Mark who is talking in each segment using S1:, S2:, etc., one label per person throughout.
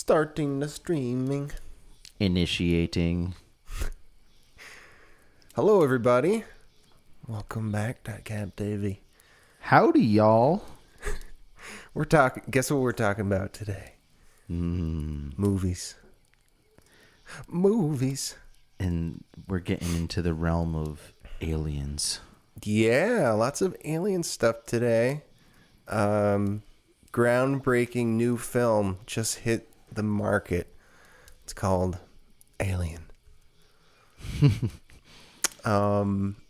S1: Starting the streaming.
S2: Initiating.
S1: Hello, everybody. Welcome back to Cap Divvy.
S2: Howdy, y'all.
S1: We're talking. Guess what we're talking about today? Movies. Movies.
S2: And we're getting into the realm of aliens.
S1: Yeah, lots of alien stuff today. Groundbreaking new film just hit the market. It's called Alien. We're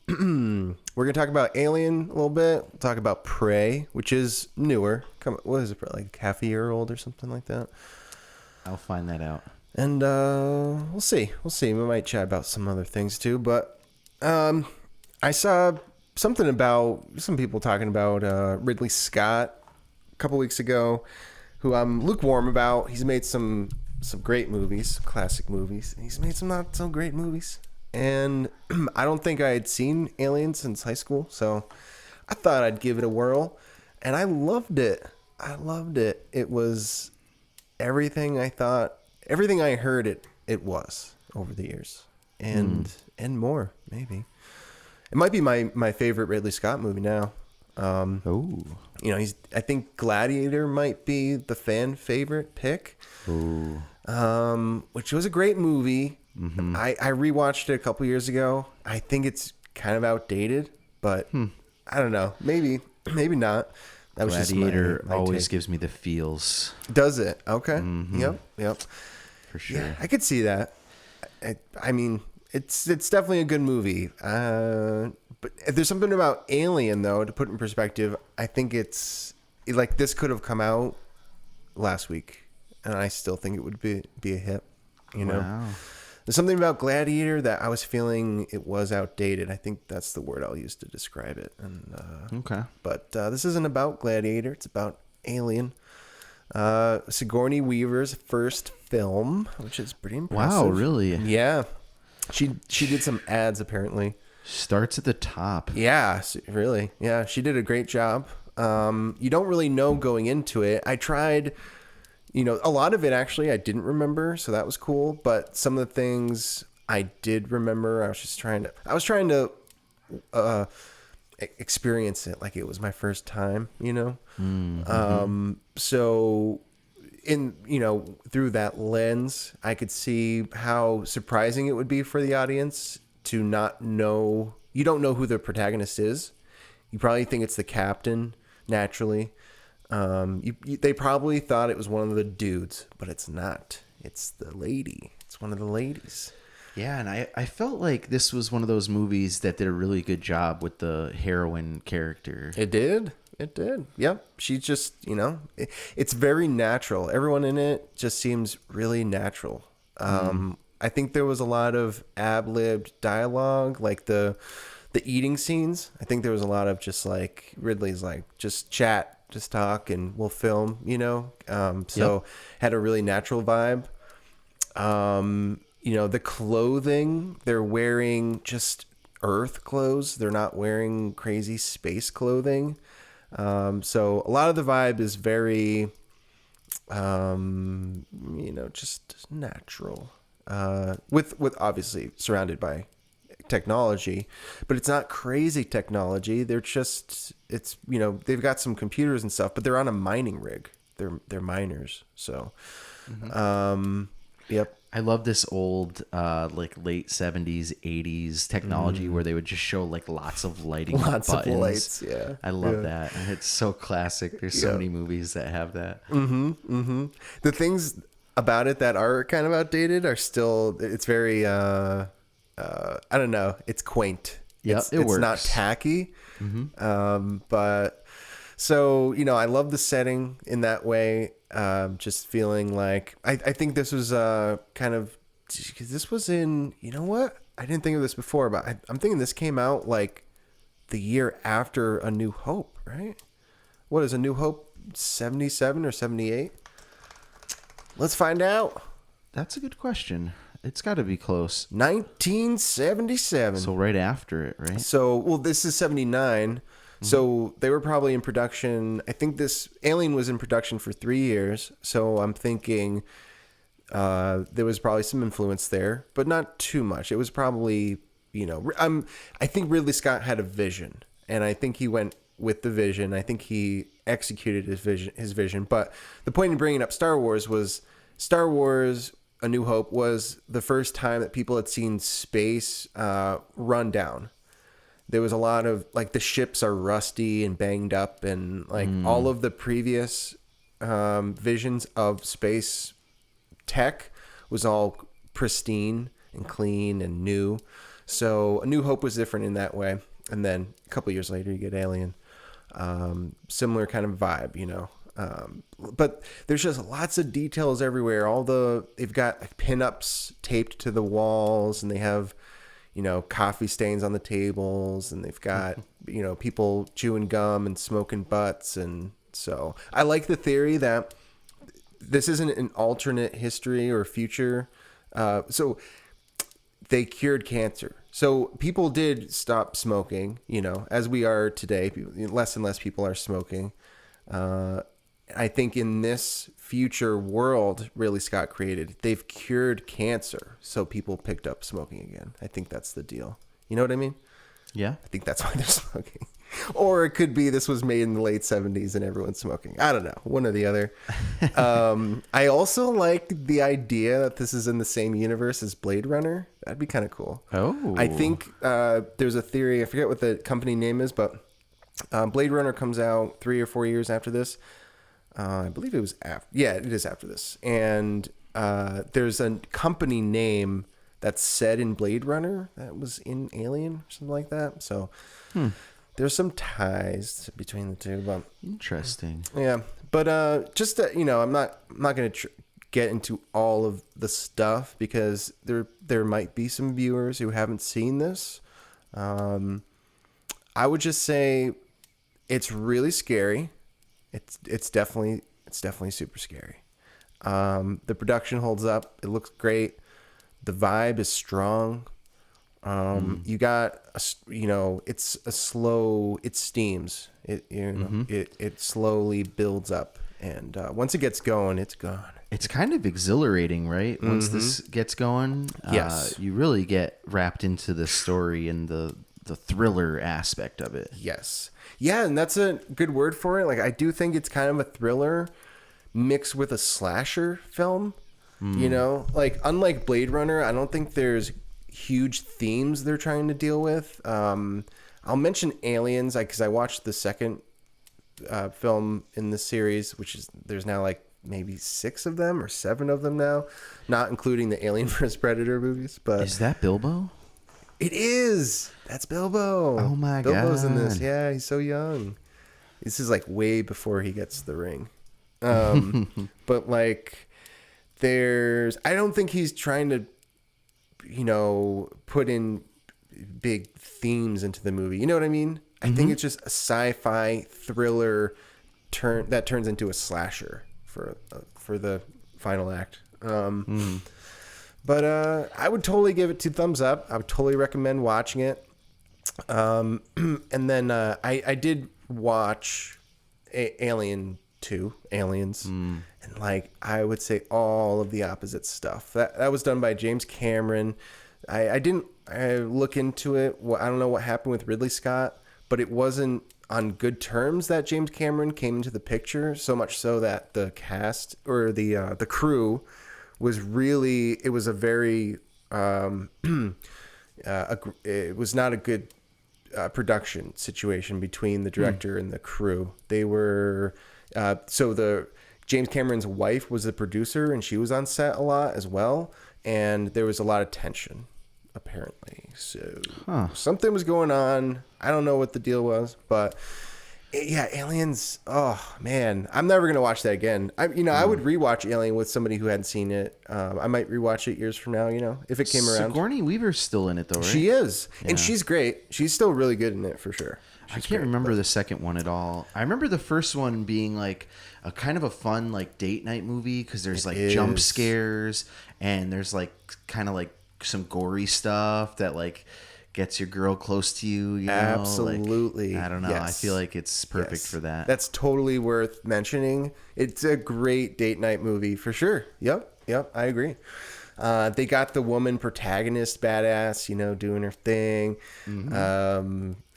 S1: gonna talk about Alien a little bit. We'll talk about Prey, which is newer. What is it, like half a year old or something like that?
S2: I'll find that out.
S1: And we'll see. We might chat about some other things too. But I saw some people talking about Ridley Scott a couple weeks ago, who I'm lukewarm about. He's made some great movies, classic movies. He's made some not so great movies. And I don't think I had seen Alien since high school, so I thought I'd give it a whirl. And I loved it. It was everything I thought, everything I heard it was over the years. And more, maybe. It might be my favorite Ridley Scott movie now. I think Gladiator might be the fan favorite pick. Ooh. Which was a great movie. Mm-hmm. I rewatched it a couple years ago. I think it's kind of outdated, but I don't know. Maybe not. That was
S2: Gladiator
S1: just my
S2: always
S1: take.
S2: gives me the feels.
S1: Does it? Okay.
S2: Mm-hmm.
S1: Yep.
S2: For sure.
S1: Yeah, I could see that. I mean, it's definitely a good movie. But if there's something about Alien, though, to put in perspective, I think it's like this could have come out last week, and I still think it would be a hit. You know,
S2: wow.
S1: There's something about Gladiator that I was feeling it was outdated. I think that's the word I'll use to describe it. And
S2: okay.
S1: But this isn't about Gladiator. It's about Alien. Sigourney Weaver's first film, which is pretty impressive.
S2: Wow, really?
S1: Yeah. She did some ads, apparently.
S2: Starts at the top.
S1: Yeah, really. Yeah, she did a great job. You don't really know going into it. I tried, a lot of it actually I didn't remember, so that was cool. But some of the things I did remember. I was trying to experience it like it was my first time, Mm-hmm. So through that lens, I could see how surprising it would be for the audience to not know. You don't know who the protagonist is. You probably think it's the captain, naturally. They probably thought it was one of the dudes, but it's not. It's the lady. It's one of the ladies.
S2: Yeah, and I felt like this was one of those movies that did a really good job with the heroine character.
S1: It did. Yep. She's just, it's very natural. Everyone in it just seems really natural. I think there was a lot of ad-libbed dialogue, like the eating scenes. I think there was a lot of just like Ridley's like, just chat, just talk, and we'll film, Had a really natural vibe. The clothing, they're wearing just Earth clothes. They're not wearing crazy space clothing. So a lot of the vibe is very, just natural. With obviously surrounded by technology, but it's not crazy technology. They're just, they've got some computers and stuff, but they're on a mining rig. They're miners. So, yep.
S2: I love this old, like late 70s, 80s technology where they would just show like lots of lighting,
S1: lots
S2: buttons.
S1: of lights. Yeah,
S2: I love that, and it's so classic. There's so many movies that have that.
S1: The things about it that are kind of outdated are still. It's very. I don't know. It's quaint.
S2: Yeah, it works.
S1: It's not tacky. But so I love the setting in that way. Just feeling like I think this was kind of, because this was in, what? I didn't think of this before, but I'm thinking this came out like the year after A New Hope, right? What is A New Hope, 77 or 78? Let's find out.
S2: That's a good question. It's got to be close.
S1: 1977.
S2: So right after it, right?
S1: So, well, this is 79. So they were probably in production. I think this Alien was in production for 3 years. So I'm thinking There was probably some influence there, but not too much. It was probably, I think Ridley Scott had a vision, and I think he went with the vision. I think he executed his vision. But the point in bringing up Star Wars was Star Wars A New Hope was the first time that people had seen space run down. There was a lot of, like, the ships are rusty and banged up, and like all of the previous visions of space tech was all pristine and clean and new. So A New Hope was different in that way. And then a couple years later, you get Alien. Similar kind of vibe, but there's just lots of details everywhere. They've got like pinups taped to the walls, and they have, coffee stains on the tables, and they've got, people chewing gum and smoking butts. And so I like the theory that this isn't an alternate history or future. So they cured cancer. So people did stop smoking, as we are today. Less and less people are smoking. I think in this future world Ridley Scott created, they've cured cancer, so people picked up smoking again. I think that's the deal. You know what I mean?
S2: Yeah.
S1: I think that's why they're smoking. Or it could be this was made in the late 70s and everyone's smoking. I don't know. One or the other. I also like the idea that this is in the same universe as Blade Runner. That'd be kind of cool.
S2: Oh.
S1: I think there's a theory. I forget what the company name is, but Blade Runner comes out 3 or 4 years after this. I believe it was after. Yeah, it is after this. And there's a company name that's said in Blade Runner that was in Alien or something like that. So there's some ties between the two. But
S2: interesting.
S1: Yeah, but just I'm not going to get into all of the stuff because there might be some viewers who haven't seen this. I would just say it's really scary. It's definitely super scary. The production holds up. It looks great. The vibe is strong. You got it's a slow. It steams. It slowly builds up, and once it gets going, it's gone.
S2: It's kind of exhilarating, right? Once this gets going,
S1: yes,
S2: you really get wrapped into the story and the thriller aspect of it.
S1: Yes. Yeah, and that's a good word for it. Like, I do think it's kind of a thriller mixed with a slasher film. Like, unlike Blade Runner, I don't think there's huge themes they're trying to deal with. I'll mention Aliens because I watched the second film in the series, which is there's now like maybe 6 of them or 7 of them now, not including the Alien vs. Predator movies. But
S2: is that Bilbo?
S1: It is. That's Bilbo.
S2: Oh my
S1: God. Bilbo's in this.
S2: God.
S1: Yeah, he's so young. This is like way before he gets the ring. But like I don't think he's trying to, put in big themes into the movie. You know what I mean? I think it's just a sci-fi thriller that turns into a slasher for the final act. But I would totally give it 2 thumbs up. I would totally recommend watching it. And then I did watch Alien 2, Aliens, and like I would say all of the opposite stuff. That was done by James Cameron. I didn't look into it. I don't know what happened with Ridley Scott, but it wasn't on good terms that James Cameron came into the picture. So much so that the cast or the crew was really, it was a very, it was not a good production situation between the director and the crew. They were, James Cameron's wife was the producer and she was on set a lot as well. And there was a lot of tension, apparently. So something was going on. I don't know what the deal was, but yeah, Aliens. Oh man, I'm never gonna watch that again. I would rewatch Alien with somebody who hadn't seen it. I might rewatch it years from now. If it came around.
S2: Sigourney Weaver's still in it though, right?
S1: She is, and she's great. She's still really good in it for sure.
S2: I can't remember the second one at all. I remember the first one being like a kind of a fun like date night movie because there's like jump scares and there's like kind of like some gory stuff that like gets your girl close to you. You know?
S1: Absolutely.
S2: Like, I don't know.
S1: Yes.
S2: I feel like it's perfect for that.
S1: That's totally worth mentioning. It's a great date night movie for sure. Yep. Yep, I agree. They got the woman protagonist badass, doing her thing.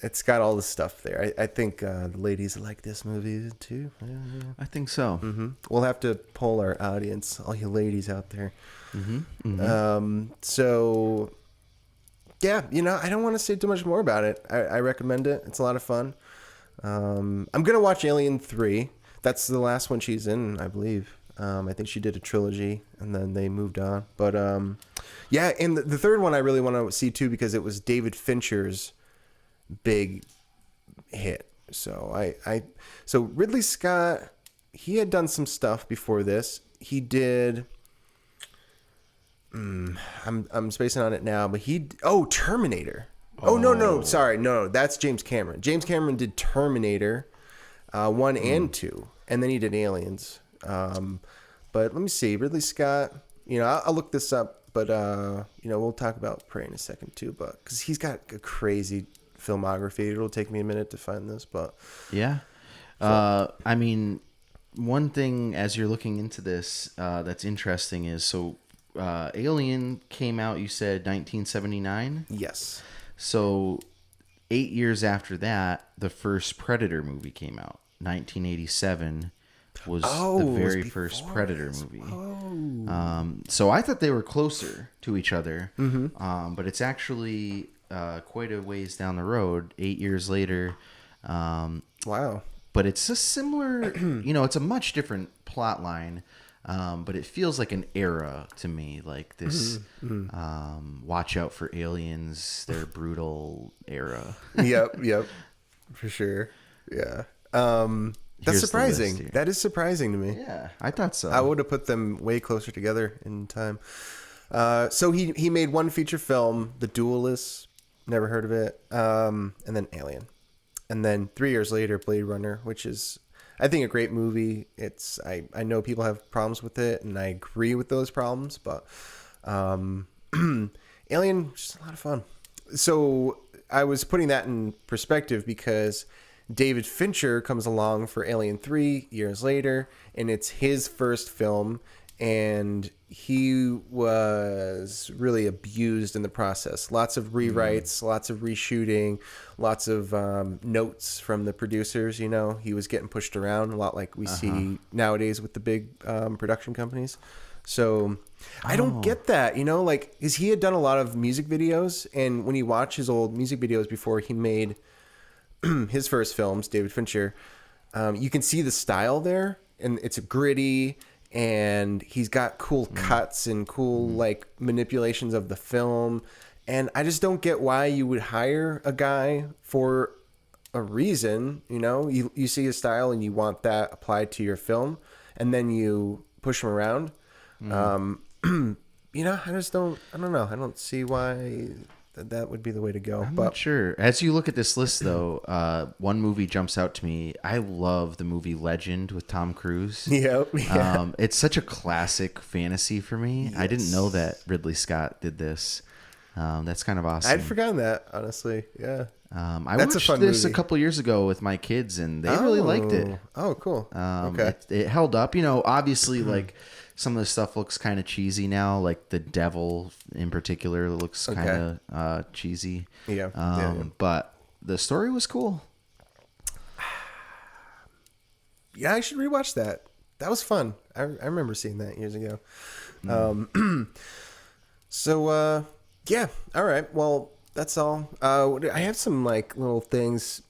S1: It's got all the stuff there. I think the ladies like this movie too. Yeah.
S2: I think so.
S1: We'll have to poll our audience, all you ladies out there. So, yeah, I don't want to say too much more about it. I recommend it. It's a lot of fun. I'm going to watch Alien 3. That's the last one she's in, I believe. I think she did a trilogy and then they moved on. But yeah, and the third one I really want to see too because it was David Fincher's big hit. So so Ridley Scott, he had done some stuff before this. He did I'm spacing on it now, but Terminator. No, sorry. No, that's James Cameron. James Cameron did Terminator 1 and 2, and then he did Aliens. But let me see. Ridley Scott, I'll look this up, but, we'll talk about Prey in a second too, but because he's got a crazy filmography. It'll take me a minute to find this, but.
S2: Yeah. I mean, one thing as you're looking into this that's interesting is, Alien came out, you said 1979?
S1: Yes.
S2: So 8 years after that, the first Predator movie came out. 1987 was the very first Predator movie. So I thought they were closer to each other, but it's actually quite a ways down the road, 8 years later.
S1: Wow.
S2: But it's a similar, it's a much different plot line, but it feels like an era to me, like this watch out for aliens, they're brutal era.
S1: Yep, for sure. Yeah. That's surprising. That is surprising to me.
S2: Yeah, I thought so.
S1: I would have put them way closer together in time. So he made one feature film, The Duelist, never heard of it, and then Alien. And then 3 years later, Blade Runner, which is, I think, a great movie. I know people have problems with it, and I agree with those problems, but Alien, just a lot of fun. So I was putting that in perspective because David Fincher comes along for Alien 3 years later, and it's his first film, and he was really abused in the process. Lots of rewrites, lots of reshooting, lots of notes from the producers. He was getting pushed around a lot, like we see nowadays with the big production companies. So I don't get that, because he had done a lot of music videos, and when you watch his old music videos before he made his first films, David Fincher, you can see the style there, and it's gritty, and he's got cool cuts and cool manipulations of the film, and I just don't get why you would hire a guy for a reason. You see his style and you want that applied to your film, and then you push him around. I don't know. I don't see why that would be the way to go.
S2: I'm not sure. As you look at this list, though, one movie jumps out to me. I love the movie Legend with Tom Cruise.
S1: Yep. Yeah.
S2: It's such a classic fantasy for me. Yes. I didn't know that Ridley Scott did this. That's kind of awesome.
S1: I'd forgotten that, honestly. Yeah.
S2: I watched this a couple years ago with my kids, and they really liked it.
S1: Oh, cool. Okay.
S2: It held up. Obviously, some of the stuff looks kind of cheesy now, like the devil in particular looks kind of cheesy.
S1: Yeah.
S2: But the story was cool.
S1: Yeah, I should rewatch that. That was fun. I remember seeing that years ago. Yeah. All right. Well, that's all. I have some little things.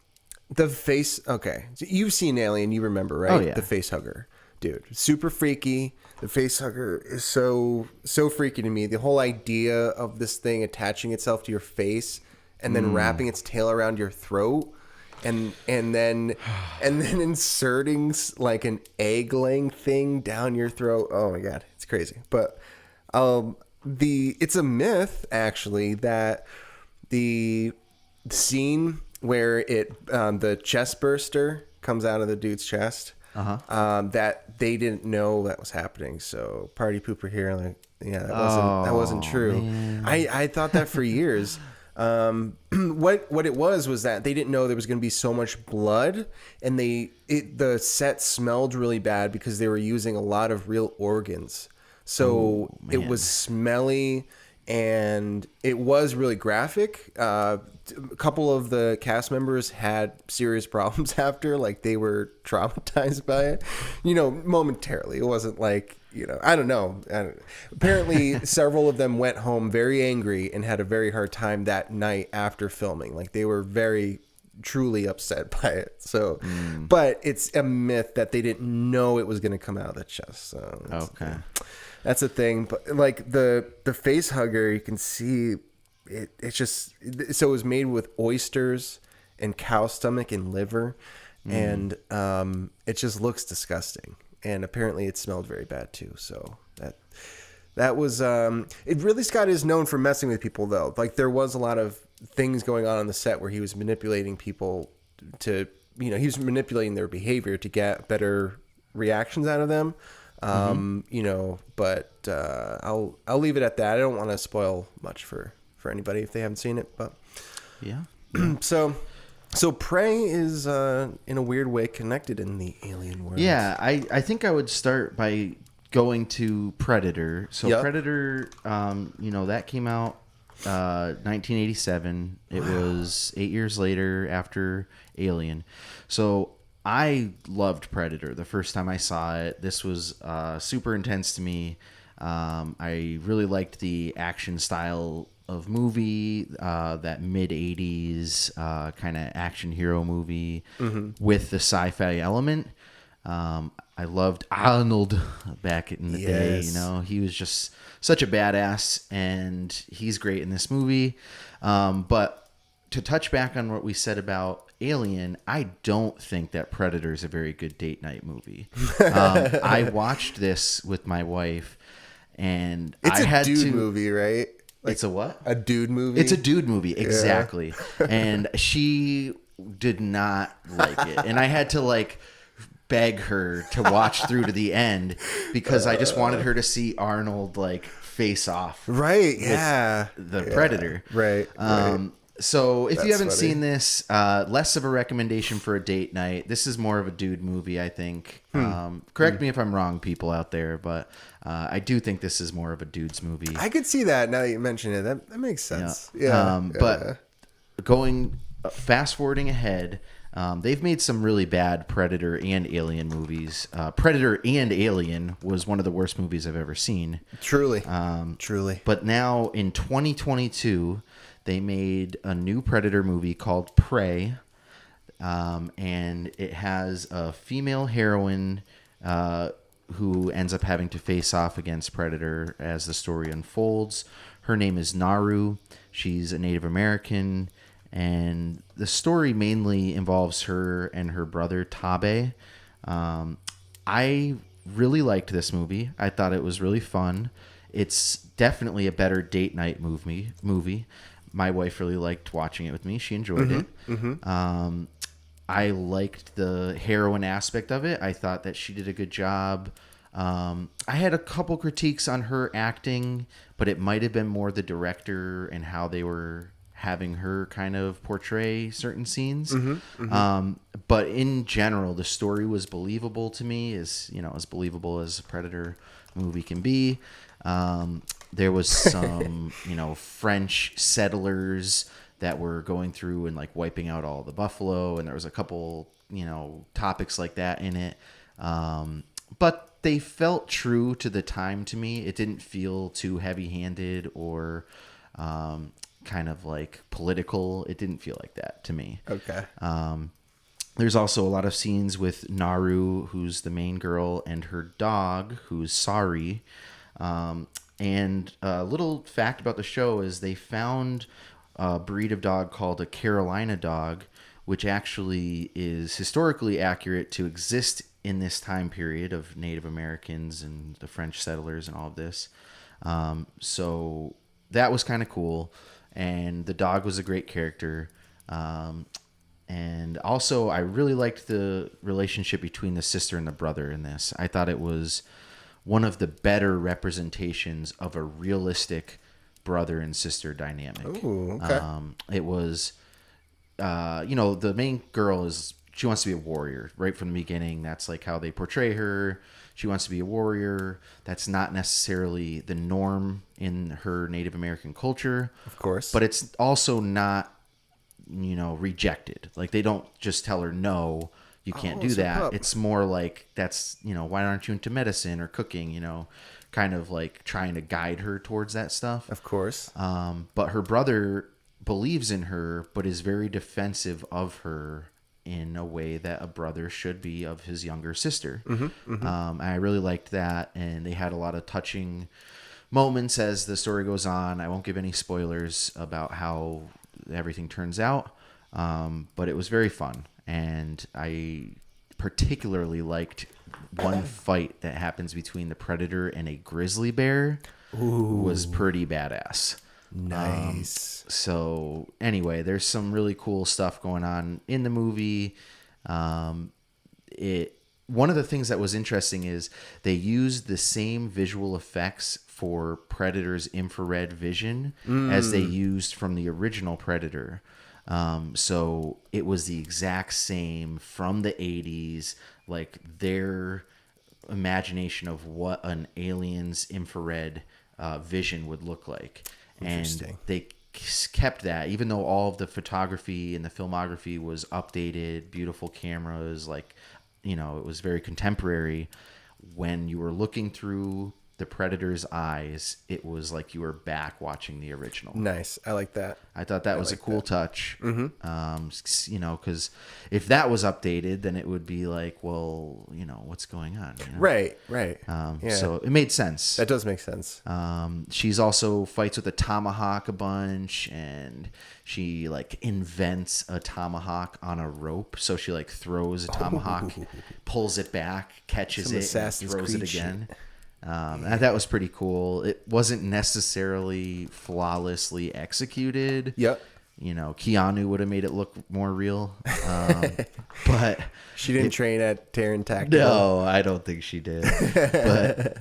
S1: The face. Okay. So you've seen Alien. You remember, right?
S2: Oh, yeah.
S1: The face hugger. Dude, super freaky. The face hugger is so freaky to me. The whole idea of this thing attaching itself to your face and then wrapping its tail around your throat and then inserting an egg-laying thing down your throat. Oh my god, it's crazy. But it's a myth actually that the scene where the chest burster comes out of the dude's chest. That they didn't know that was happening. So party pooper here, that wasn't true. Man. I thought that for years. What it was that they didn't know there was going to be so much blood, and the set smelled really bad because they were using a lot of real organs. So
S2: man.
S1: it was smelly and it was really graphic. A couple of the cast members had serious problems after, like they were traumatized by it, momentarily. It wasn't like, I don't know. Apparently, several of them went home very angry and had a very hard time that night after filming. Like they were very truly upset by it. So, but it's a myth that they didn't know it was going to come out of the chest. So,
S2: Okay.
S1: that's a thing. But like the face hugger, you can see it. It's just so it was made with oysters and cow stomach and liver, and it just looks disgusting. And apparently, it smelled very bad too. So that was Ridley Scott is known for messing with people though. Like there was a lot of things going on the set where he was manipulating people to, he was manipulating their behavior to get better reactions out of them. But I'll leave it at that. I don't want to spoil much for anybody if they haven't seen it, but
S2: yeah.
S1: So Prey is in a weird way connected in the alien world.
S2: Yeah, I think I would start by going to Predator. So
S1: Yep.
S2: Predator, that came out 1987. It was 8 years later after Alien. So I loved Predator the first time I saw it. This was super intense to me. I really liked the action style of movie, that mid-'80s kind of action hero movie with the sci-fi element. I loved Arnold back in the day. He was just such a badass, and he's great in this movie. But to touch back on what we said about Alien, I don't think that Predator is a very good date night movie. I watched this with my wife, and
S1: It's
S2: I
S1: a
S2: had
S1: dude
S2: to.
S1: movie, right? Like
S2: It's a what?
S1: a dude movie.
S2: It's a dude movie, exactly. And she did not like it, and I had to beg her to watch through to the end because I just wanted her to see Arnold face off,
S1: Right?
S2: with
S1: Yeah.
S2: the Predator,
S1: Right.
S2: So if
S1: That's
S2: you haven't
S1: funny.
S2: seen this, less of a recommendation for a date night. This is more of a dude movie, I think. Correct me if I'm wrong, people out there, but I do think this is more of a dude's movie.
S1: I could see that now that you mention it. That makes sense.
S2: But going fast forwarding ahead, they've made some really bad Predator and Alien movies. Predator and Alien was one of the worst movies I've ever seen.
S1: Truly.
S2: But now in 2022, they made a new Predator movie called Prey, and it has a female heroine who ends up having to face off against Predator as the story unfolds. Her name is Naru. She's a Native American, and the story mainly involves her and her brother Tabe. I really liked this movie. I thought it was really fun. It's definitely a better date night movie. My wife really liked watching it with me. She enjoyed it. I liked the heroine aspect of it. I thought that she did a good job. I had a couple critiques on her acting, but it might have been more the director and how they were having her kind of portray certain scenes. But in general, the story was believable to me, as believable as a Predator movie can be. There was some, French settlers that were going through and wiping out all the buffalo, and there was a couple, topics like that in it. But they felt true to the time to me. It didn't feel too heavy-handed or kind of political. It didn't feel like that to me.
S1: Okay.
S2: There's also a lot of scenes with Naru, who's the main girl, and her dog, who's Sari. And a little fact about the show is they found a breed of dog called a Carolina dog, which actually is historically accurate to exist in this time period of Native Americans and the French settlers and all of this. So that was kind of cool. And the dog was a great character. And also, I really liked the relationship between the sister and the brother in this. I thought it was one of the better representations of a realistic brother and sister dynamic.
S1: Ooh, okay.
S2: It was, the main girl is she wants to be a warrior right from the beginning. That's like how they portray her. She wants to be a warrior. That's not necessarily the norm in her Native American culture,
S1: of course,
S2: but it's also not, rejected. Like they don't just tell her no, you can't do that. It's more like that's, why aren't you into medicine or cooking, kind of like trying to guide her towards that stuff.
S1: Of course.
S2: But her brother believes in her, but is very defensive of her in a way that a brother should be of his younger sister. I really liked that, and they had a lot of touching moments as the story goes on. I won't give any spoilers about how everything turns out, but it was very fun, and I particularly liked one fight that happens between the predator and a grizzly bear. Was pretty badass.
S1: Nice.
S2: So anyway, there's some really cool stuff going on in the movie. One of the things that was interesting is they used the same visual effects for Predator's infrared vision as they used from the original Predator. So it was the exact same from the 80s, like their imagination of what an alien's infrared vision would look like. And they kept that, even though all of the photography and the filmography was updated, beautiful cameras, like, it was very contemporary. When you were looking through the Predator's eyes, it was like you were back watching the original.
S1: Nice. I like that.
S2: I thought that was a cool touch. Because if that was updated, then it would be like, well, what's going on?
S1: Right.
S2: So it made sense.
S1: That does make sense.
S2: She's also fights with a tomahawk a bunch, and she like invents a tomahawk on a rope. So she like throws a tomahawk, pulls it back, catches it, and throws it again. That was pretty cool. It wasn't necessarily flawlessly executed.
S1: Yep.
S2: Keanu would have made it look more real. But
S1: she didn't train at Pterodactyl.
S2: No, I don't think she did.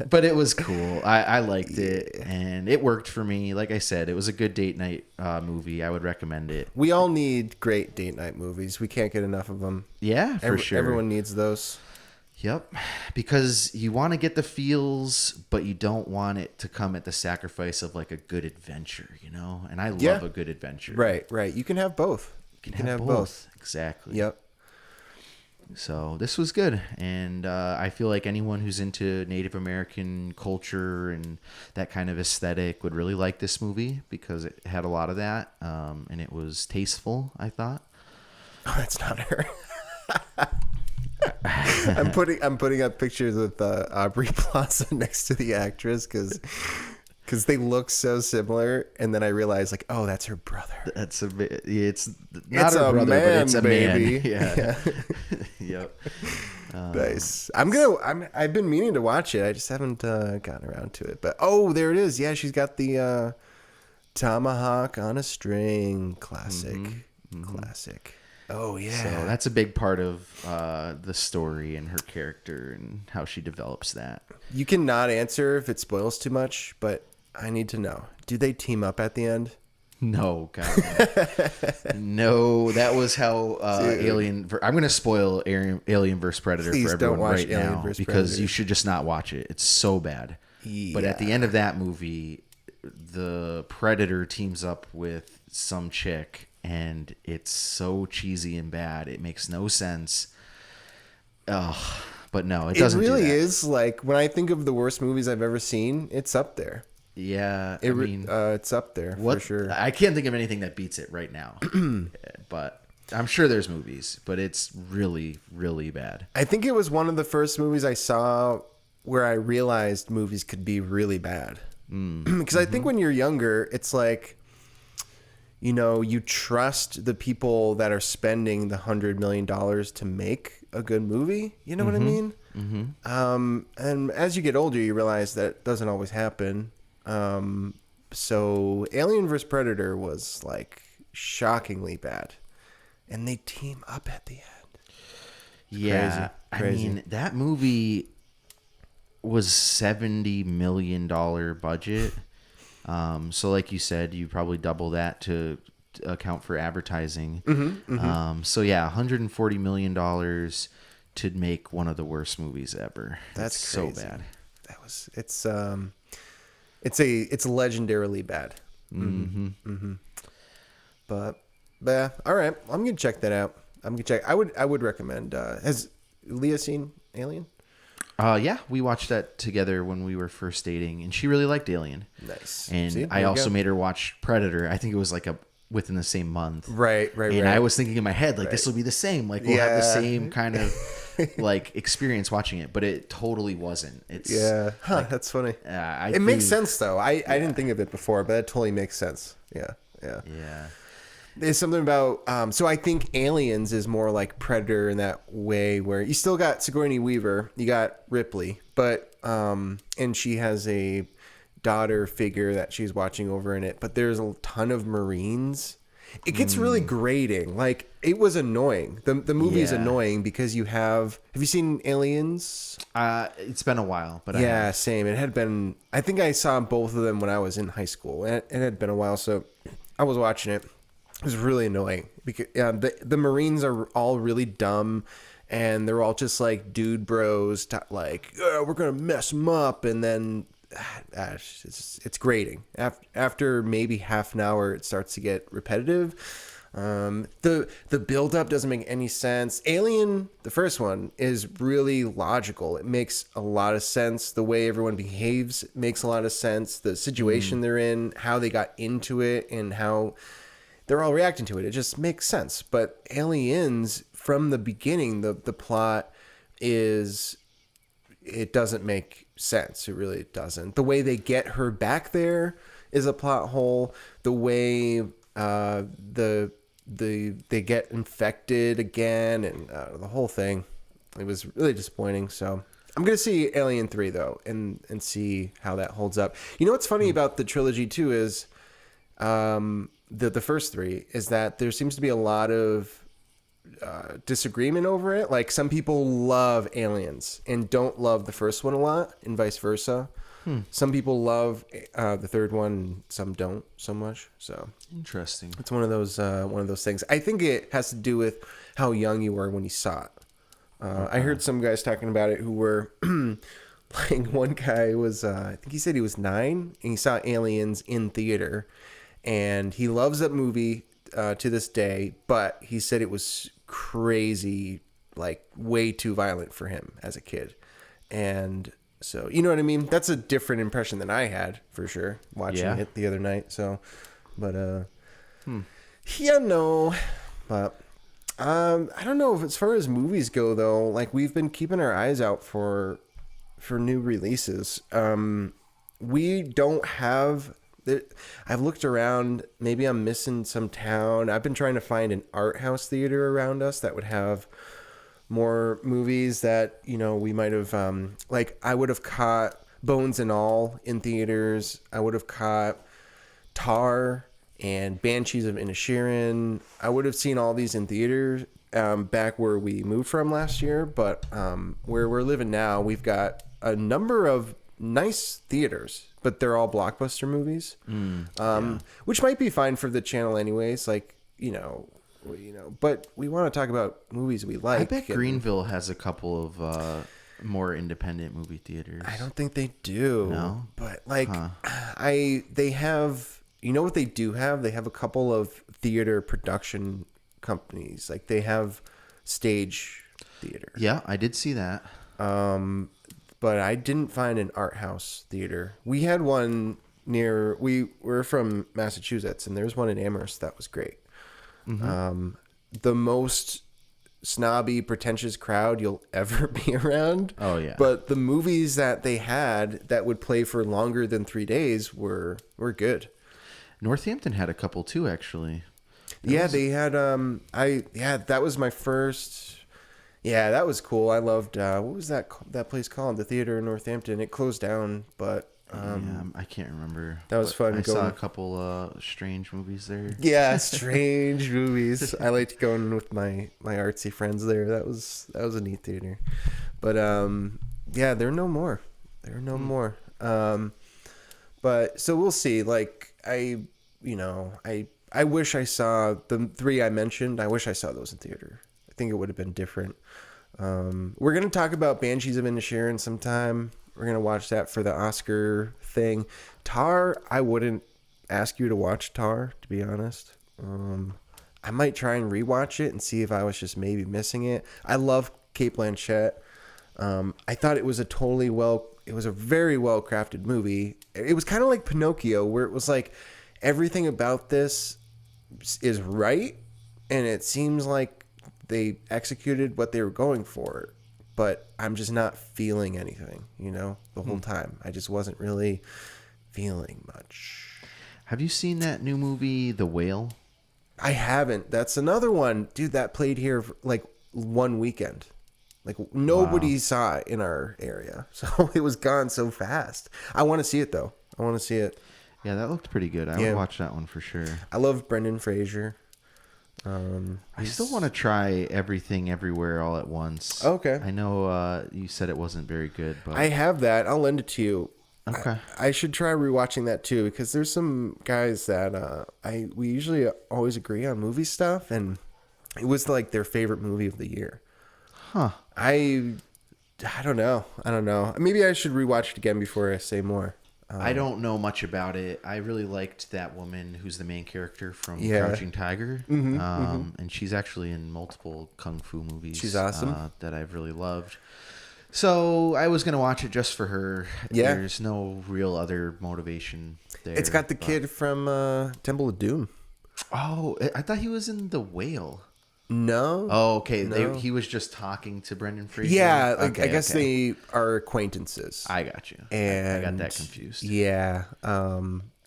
S2: But it was cool. I liked it, and it worked for me. Like I said, it was a good date night movie. I would recommend it.
S1: We all need great date night movies. We can't get enough of them.
S2: Yeah, for sure.
S1: Everyone needs those.
S2: Yep, because you want to get the feels, but you don't want it to come at the sacrifice of like a good adventure, And I love a good adventure.
S1: Right. You can have both.
S2: You can have both. Exactly.
S1: Yep.
S2: So this was good, and I feel like anyone who's into Native American culture and that kind of aesthetic would really like this movie because it had a lot of that, and it was tasteful, I thought.
S1: Oh, that's not her. I'm putting up pictures with Aubrey Plaza next to the actress because they look so similar, and then I realized like, oh, that's her brother.
S2: It's not her brother,
S1: man,
S2: but it's a
S1: baby.
S2: Man. Yeah. Yep.
S1: Nice. I've been meaning to watch it. I just haven't gotten around to it. But there it is. Yeah, she's got the tomahawk on a string. Classic. Classic. Oh, yeah.
S2: So that's a big part of the story and her character and how she develops that.
S1: You cannot answer if it spoils too much, but I need to know. Do they team up at the end?
S2: No, God. No, that was how Alien... I'm going to spoil Alien vs. Predator for everyone right now because you should just not watch it. It's so bad. Yeah. But at the end of that movie, the Predator teams up with some chick, and it's so cheesy and bad. It makes no sense. But no, it doesn't. It really
S1: is like when I think of the worst movies I've ever seen, it's up there.
S2: Yeah,
S1: it's up there for sure.
S2: I can't think of anything that beats it right now. But I'm sure there's movies, but it's really, really bad.
S1: I think it was one of the first movies I saw where I realized movies could be really bad. Because I think when you're younger, it's like, you trust the people that are spending the $100 million to make a good movie. You know what I mean? And as you get older, you realize that doesn't always happen. So Alien vs. Predator was like shockingly bad. And they team up at the end.
S2: Yeah. Crazy. I mean, that movie was $70 million budget. So like you said, you probably double that to account for advertising.
S1: Mm-hmm.
S2: So yeah, $140 million to make one of the worst movies ever.
S1: That's
S2: so
S1: crazy.
S2: bad.
S1: It's legendarily bad.
S2: Mm-hmm.
S1: But yeah, all right. I'm gonna check that out. I would recommend. Has Leah seen Alien?
S2: Yeah, we watched that together when we were first dating, and she really liked Alien.
S1: Nice.
S2: And
S1: See,
S2: I also made her watch Predator. I think it was like within the same month.
S1: Right.
S2: And I was thinking in my head, like, this will be the same. Like, we'll have the same kind of like experience watching it, but it totally wasn't. It's
S1: that's funny.
S2: It
S1: makes sense though. I didn't think of it before, but it totally makes sense. Yeah. There's something about so I think Aliens is more like Predator in that way, where you still got Sigourney Weaver, you got Ripley, but and she has a daughter figure that she's watching over in it, but there's a ton of Marines. It gets really grating. Like, it was annoying. The movie is annoying because you have you seen Aliens?
S2: It's been a while, but
S1: Same. It had been, I think I saw both of them when I was in high school, and it had been a while, so I was watching it. It was really annoying because the Marines are all really dumb, and they're all just like dude bros, like, we're gonna mess them up, and then it's grating. After maybe half an hour, it starts to get repetitive. The build up doesn't make any sense. Alien, the first one, is really logical. It makes a lot of sense. The way everyone behaves makes a lot of sense. The situation they're in, how they got into it, and how they're all reacting to it. It just makes sense. But Aliens, from the beginning, the plot is, it doesn't make sense. It really doesn't. The way they get her back there is a plot hole. The way they get infected again, and the whole thing, it was really disappointing. So I'm gonna see Alien 3 though, and see how that holds up. You know what's funny about the trilogy too is the first three is that there seems to be a lot of disagreement over it. Like, some people love Aliens and don't love the first one a lot, and vice versa. Some people love the third one, some don't so much. So
S2: interesting.
S1: It's one of those things. I think it has to do with how young you were when you saw it. I heard some guys talking about it who were like, one guy was I think he said he was 9 and he saw Aliens in theater, and he loves that movie to this day, but he said it was crazy, like way too violent for him as a kid. And so, you know what I mean? That's a different impression than I had, for sure, watching it the other night. So, but but I don't know if, as far as movies go though, like, we've been keeping our eyes out for new releases. We don't have. I've looked around. Maybe I'm missing some town. I've been trying to find an art house theater around us that would have more movies that, you know, we might have. Like, I would have caught Bones and All in theaters. I would have caught Tar and Banshees of Inisherin. I would have seen all these in theaters back where we moved from last year. But where we're living now, we've got a number of nice theaters, but they're all blockbuster movies, which might be fine for the channel anyways. Like, you know, but we want to talk about movies we like.
S2: I bet Greenville has a couple of more independent movie theaters.
S1: I don't think they do.
S2: No,
S1: but like, they have, you know what they do have? They have a couple of theater production companies. Like, they have Stage Theater.
S2: Yeah, I did see that.
S1: But I didn't find an art house theater. We had one near, we're from Massachusetts, and there's one in Amherst that was great. The most snobby, pretentious crowd you'll ever be around.
S2: Oh yeah.
S1: But the movies that they had that would play for longer than 3 days were good.
S2: Northampton had a couple too, actually.
S1: They had that was my first. Yeah, that was cool. I loved what was that place called? The theater in Northampton. It closed down, but
S2: I can't remember.
S1: That was fun.
S2: I saw a couple strange movies there.
S1: Yeah, strange movies. I liked going with my artsy friends there. That was a neat theater. But yeah, there are no more. But so we'll see. Like, I I wish I saw the 3 I mentioned. I wish I saw those in theater. I think it would have been different. We're going to talk about Banshees of Inisherin sometime. We're going to watch that for the Oscar thing. Tar, I wouldn't ask you to watch Tar, to be honest. I might try and rewatch it and see if I was just maybe missing it. I love Cate Blanchett. I thought it was it was a very well crafted movie. It was kind of like Pinocchio, where it was like everything about this is right, and it seems like they executed what they were going for, but I'm just not feeling anything, the whole time. I just wasn't really feeling much.
S2: Have you seen that new movie, The Whale?
S1: I haven't. That's another one, dude, that played here for like one weekend. Like nobody saw it in our area, so it was gone so fast. I want to see it though. I want to see it.
S2: Yeah, that looked pretty good. I would watch that one for sure.
S1: I love Brendan Fraser.
S2: I still want to try Everything Everywhere All at Once.
S1: Okay.
S2: I know you said it wasn't very good, but
S1: I have that. I'll lend it to you.
S2: Okay.
S1: I should try rewatching that too, because there's some guys that we usually always agree on movie stuff, and it was like their favorite movie of the year.
S2: Huh.
S1: I don't know. Maybe I should rewatch it again before I say more.
S2: I don't know much about it. I really liked that woman who's the main character from Crouching Tiger. And she's actually in multiple kung fu movies.
S1: She's awesome.
S2: That I've really loved. So I was going to watch it just for her.
S1: Yeah.
S2: There's no real other motivation there.
S1: It's got the kid from Temple of Doom.
S2: Oh, I thought he was in The Whale.
S1: No.
S2: Oh, okay.
S1: No.
S2: He was just talking to Brendan Fraser.
S1: Yeah,
S2: Okay,
S1: I guess they are acquaintances.
S2: I got you.
S1: And
S2: I got that confused.
S1: Yeah.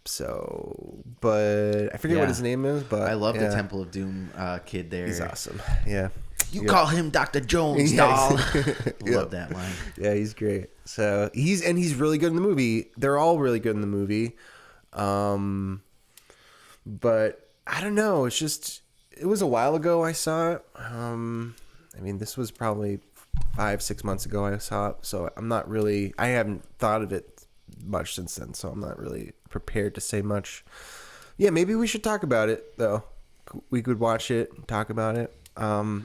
S1: So, but I forget what his name is. But
S2: I love the Temple of Doom kid there.
S1: He's awesome. Yeah.
S2: You call him Dr. Jones, doll. Love that line.
S1: Yeah, he's great. So he's really good in the movie. They're all really good in the movie. But I don't know. It's just. It was a while ago I saw it. This was probably 5-6 months ago I saw it. So I haven't thought of it much since then. So I'm not really prepared to say much. Yeah, maybe we should talk about it, though. We could watch it and talk about it.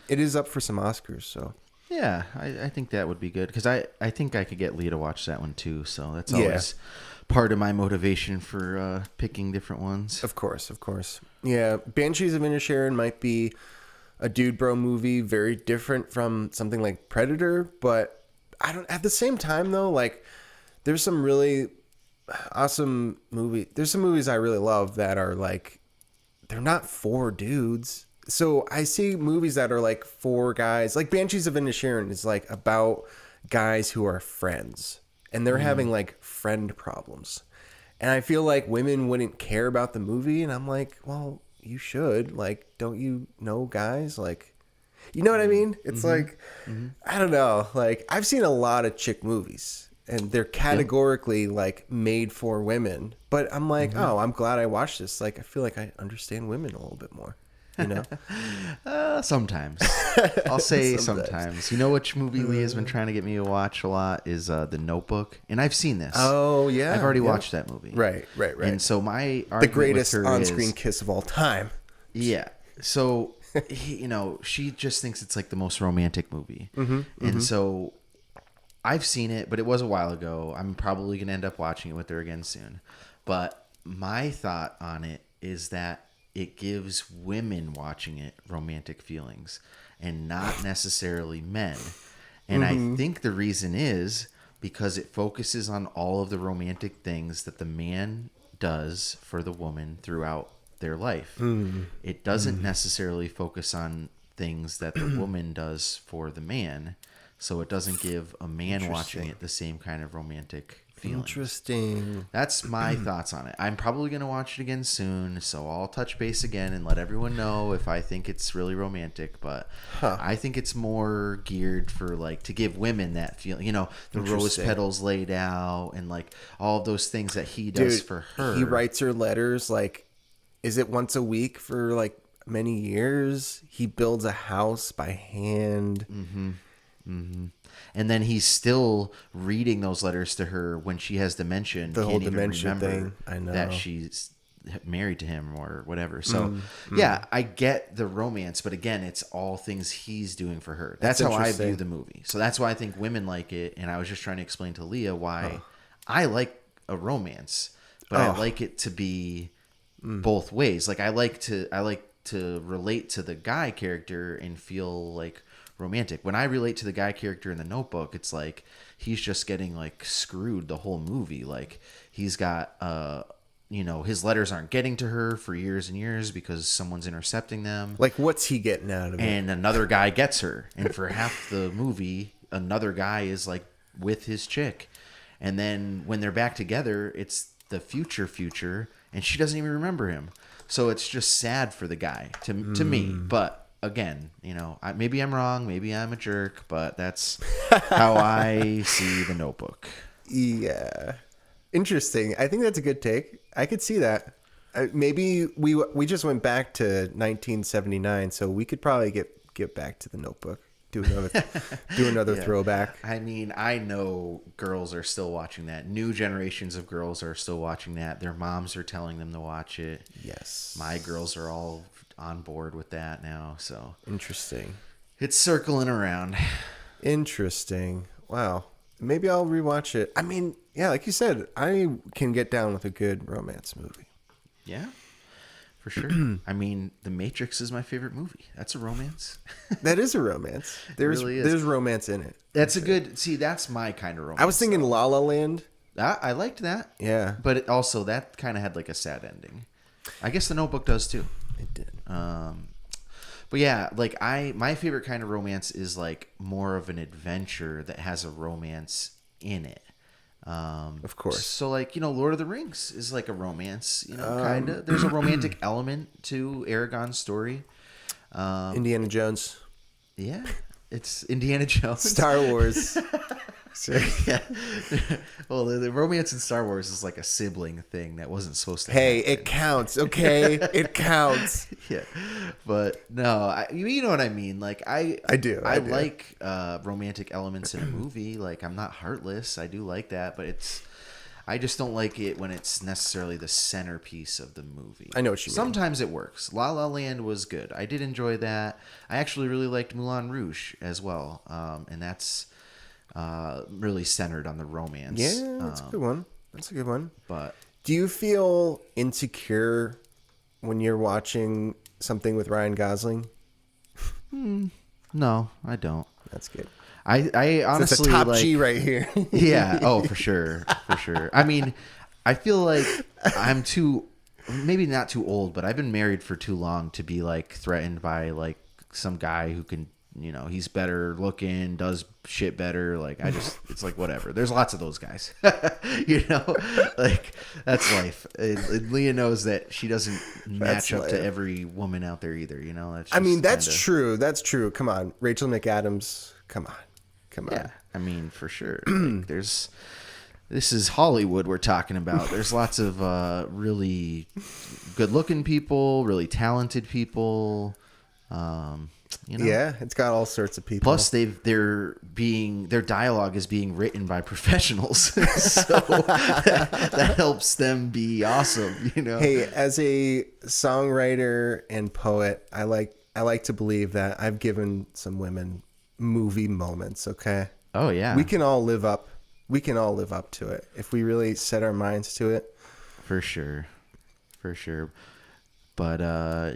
S1: It is up for some Oscars, so.
S2: Yeah, I think that would be good. Because I think I could get Lee to watch that one, too. So that's always part of my motivation for picking different ones.
S1: Of course. Yeah, Banshees of Inisherin might be a dude bro movie, very different from something like Predator, but I don't. At the same time, though, like there's some really awesome There's some movies I really love that are like they're not for dudes. So I see movies that are like for guys, like Banshees of Inisherin is like about guys who are friends and they're having like friend problems. And I feel like women wouldn't care about the movie. And I'm like, well, you should. Like, don't you know guys? Like, you know what I mean? It's like, I don't know. Like, I've seen a lot of chick movies. And they're categorically, like, made for women. But I'm like, oh, I'm glad I watched this. Like, I feel like I understand women a little bit more. You know?
S2: Sometimes. I'll say sometimes. You know which movie Lee has been trying to get me to watch a lot is The Notebook. And I've seen this.
S1: Oh, yeah.
S2: I've already watched that movie.
S1: Right.
S2: And so my argument
S1: the greatest
S2: with her
S1: on-screen kiss of all time.
S2: Yeah. So, she just thinks it's like the most romantic movie. And so I've seen it, but it was a while ago. I'm probably going to end up watching it with her again soon. But my thought on it is that it gives women watching it romantic feelings and not necessarily men. And I think the reason is because it focuses on all of the romantic things that the man does for the woman throughout their life. It doesn't necessarily focus on things that the woman does for the man. So it doesn't give a man watching it the same kind of romantic feeling.
S1: Interesting.
S2: That's my thoughts on it. I'm probably going to watch it again soon, so I'll touch base again and let everyone know if I think it's really romantic. But I think it's more geared for like to give women that feeling. You know, the rose petals laid out and like all of those things that he does for her.
S1: He writes her letters like, is it once a week for like many years? He builds a house by hand. And
S2: then he's still reading those letters to her when she has dementia and
S1: the
S2: can't
S1: whole
S2: even
S1: dementia
S2: remember
S1: thing. I know
S2: that she's married to him or whatever. So yeah, I get the romance, but again, it's all things he's doing for her. That's how I view the movie. So that's why I think women like it. And I was just trying to explain to Leah why I like a romance, but I like it to be both ways. Like I like to relate to the guy character and feel like romantic. When I relate to the guy character in The Notebook, it's like he's just getting like screwed the whole movie. Like he's got his letters aren't getting to her for years and years because someone's intercepting them.
S1: Like what's he getting out of it?
S2: And another guy gets her, and for half the movie another guy is like with his chick, and then when they're back together it's the future and she doesn't even remember him. So it's just sad for the guy to me. But again, maybe I'm wrong, maybe I'm a jerk, but that's how I see The Notebook.
S1: Yeah. Interesting. I think that's a good take. I could see that. Maybe we just went back to 1979, so we could probably get back to The Notebook. Do another throwback.
S2: I mean, I know girls are still watching that. New generations of girls are still watching that. Their moms are telling them to watch it.
S1: Yes.
S2: My girls are all on board with that now. So
S1: interesting.
S2: It's circling around.
S1: Interesting. Wow. Maybe I'll rewatch it. I mean, yeah, like you said, I can get down with a good romance movie.
S2: Yeah. For sure. I mean, The Matrix is my favorite movie. That's a romance.
S1: That is a romance. There's romance in it.
S2: That's a good. See, that's my kind of romance.
S1: I was thinking La La Land.
S2: I liked that.
S1: Yeah.
S2: But it also, that kind of had like a sad ending. I guess The Notebook does too.
S1: It did.
S2: But yeah, like my favorite kind of romance is like more of an adventure that has a romance in it.
S1: Of course.
S2: So like, Lord of the Rings is like a romance, kind of. There's a romantic element to Aragorn's story.
S1: Indiana Jones.
S2: Yeah. It's Indiana Jones.
S1: Star Wars.
S2: Yeah. Well, the romance in Star Wars is like a sibling thing that wasn't supposed to happen.
S1: Hey, it counts, okay? It counts.
S2: Yeah. But no, you know what I mean? Like I do. I like romantic elements in a movie. Like I'm not heartless. I do like that, but I just don't like it when it's necessarily the centerpiece of the movie.
S1: I know what you mean.
S2: Sometimes it works. La La Land was good. I did enjoy that. I actually really liked Moulin Rouge as well. And that's really centered on the romance.
S1: Yeah, that's a good one. That's a good one.
S2: But
S1: do you feel insecure when you're watching something with Ryan Gosling?
S2: No, I don't.
S1: That's good.
S2: I honestly,
S1: it's a top G right here.
S2: Yeah. Oh, for sure. For sure. I mean, I feel like I'm maybe not too old, but I've been married for too long to be like threatened by like some guy who can, he's better looking, does shit better. Like it's like whatever. There's lots of those guys, like that's life. And Leah knows that she doesn't match up to every woman out there either.
S1: That's true. That's true. Come on, Rachel McAdams. Come on.
S2: Yeah, I mean, for sure. Like, this is Hollywood we're talking about. There's lots of really good-looking people, really talented people.
S1: Yeah, it's got all sorts of people.
S2: Plus, their dialogue is being written by professionals, so that helps them be awesome.
S1: Hey, as a songwriter and poet, I like to believe that I've given some women movie moments. Okay.
S2: Oh yeah.
S1: We can all live up to it if we really set our minds to it.
S2: For sure. But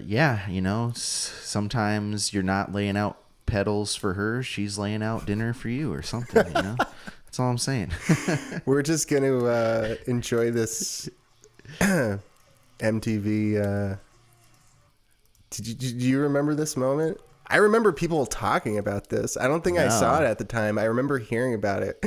S2: yeah, sometimes you're not laying out pedals for her, she's laying out dinner for you or something. That's all I'm saying.
S1: We're just gonna enjoy this MTV. Do you remember this moment? I remember people talking about this. I don't think I saw it at the time. I remember hearing about it.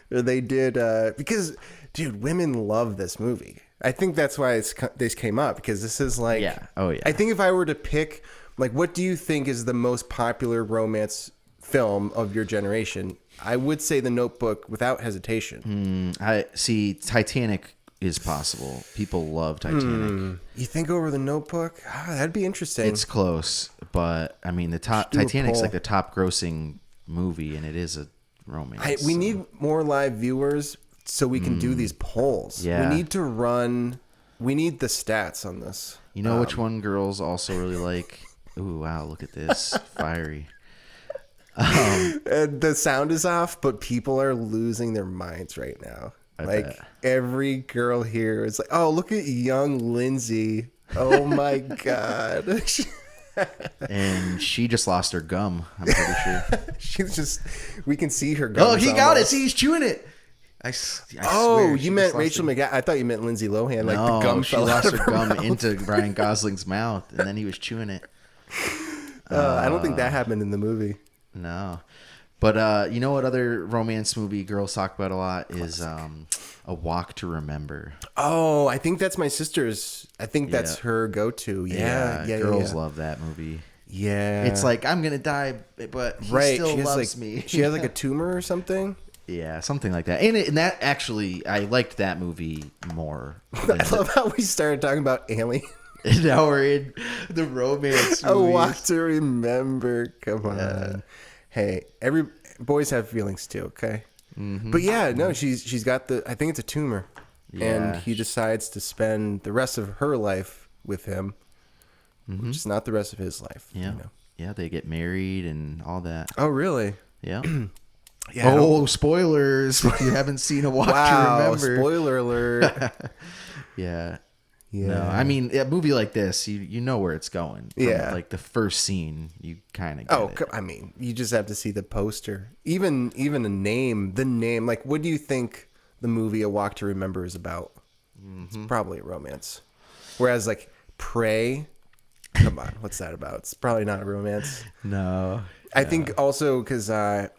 S1: They did because, dude, women love this movie. I think that's why this came up, because this is like,
S2: yeah. Oh yeah.
S1: I think if I were to pick, like, what do you think is the most popular romance film of your generation? I would say The Notebook without hesitation.
S2: I see. Titanic is possible. People love Titanic.
S1: You think over The Notebook? That'd be interesting.
S2: It's close, but I mean, Titanic's like the top grossing movie, and it is a romance.
S1: We need more live viewers so we can do these polls.
S2: Yeah.
S1: We need to run We need the stats on this.
S2: You know which one girls also really like? Ooh, wow, look at this. Fiery.
S1: And the sound is off, but people are losing their minds right now.
S2: I
S1: like
S2: bet.
S1: every girl here is like, oh, look at young Lindsay. Oh my God.
S2: And she just lost her gum, I'm pretty sure.
S1: She's just, we can see her gums.
S2: Oh, he got it. See, he's chewing it. I
S1: oh,
S2: swear,
S1: you meant Rachel McAdams. I thought you meant Lindsay Lohan. Like
S2: no,
S1: the gum
S2: she
S1: fell
S2: lost
S1: out of
S2: her gum
S1: mouth.
S2: into Ryan Gosling's mouth, and then he was chewing it.
S1: I don't think that happened in the movie.
S2: No. But you know what other romance movie girls talk about a lot is A Walk to Remember.
S1: Oh, I think that's my sister's. I think that's her go-to. Yeah.
S2: Girls love that movie.
S1: Yeah.
S2: It's like, I'm going to die, but he still loves me.
S1: She has like a tumor or something.
S2: Yeah, something like that. And that actually, I liked that movie more.
S1: I love how we started talking about Alien.
S2: Now we're in the romance movies.
S1: A Walk to Remember. Come on. Hey, every boys have feelings too, okay? Mm-hmm. But yeah, no, she's got I think it's a tumor.
S2: Yeah.
S1: And he decides to spend the rest of her life with him, which is not the rest of his life.
S2: Yeah.
S1: You know?
S2: Yeah, they get married and all that.
S1: Oh, really?
S2: Yeah.
S1: Yeah.
S2: Oh, spoilers. If you haven't seen A Walk to Remember.
S1: Spoiler alert.
S2: Yeah.
S1: Yeah.
S2: No, I mean, a movie like this, you know where it's going. From,
S1: Yeah.
S2: like the first scene, you kind of get it.
S1: I mean, you just have to see the poster. Even the name. Like, what do you think the movie A Walk to Remember is about? It's probably a romance. Whereas, like, Prey, come on, what's that about? It's probably not a romance.
S2: No.
S1: I think also because I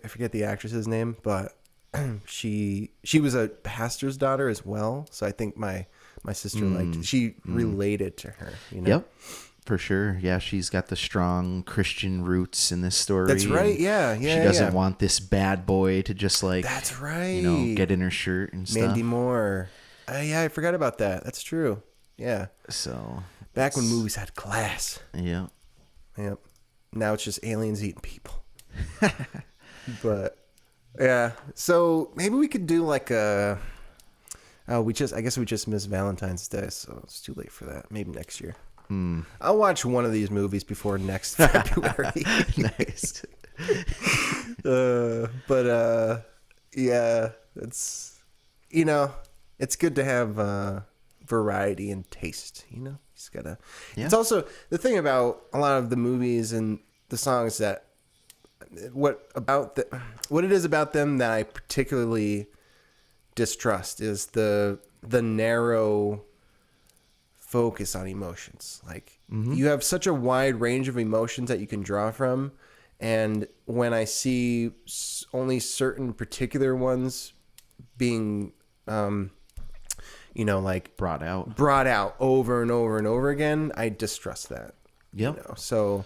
S1: forget the actress's name, but she was a pastor's daughter as well. So I think my sister related to her. You know?
S2: Yep, for sure. Yeah, she's got the strong Christian roots in this story.
S1: That's right. Yeah.
S2: She doesn't want this bad boy to just like.
S1: That's right.
S2: Get in her shirt and stuff.
S1: Mandy Moore. Yeah, I forgot about that. That's true. Yeah.
S2: So
S1: back when movies had class.
S2: Yeah.
S1: Yep. Now it's just aliens eating people. But yeah, so maybe we could do like a. I guess we just missed Valentine's Day, so it's too late for that. Maybe next year. I'll watch one of these movies before next February.
S2: Nice.
S1: Yeah, it's it's good to have variety and taste. You know, just gotta.
S2: Yeah.
S1: It's also the thing about a lot of the movies and the songs that what it is about them that I particularly distrust is the narrow focus on emotions. Like you have such a wide range of emotions that you can draw from, and when I see only certain particular ones being like
S2: brought out
S1: over and over and over again, I distrust that.
S2: Yep.
S1: So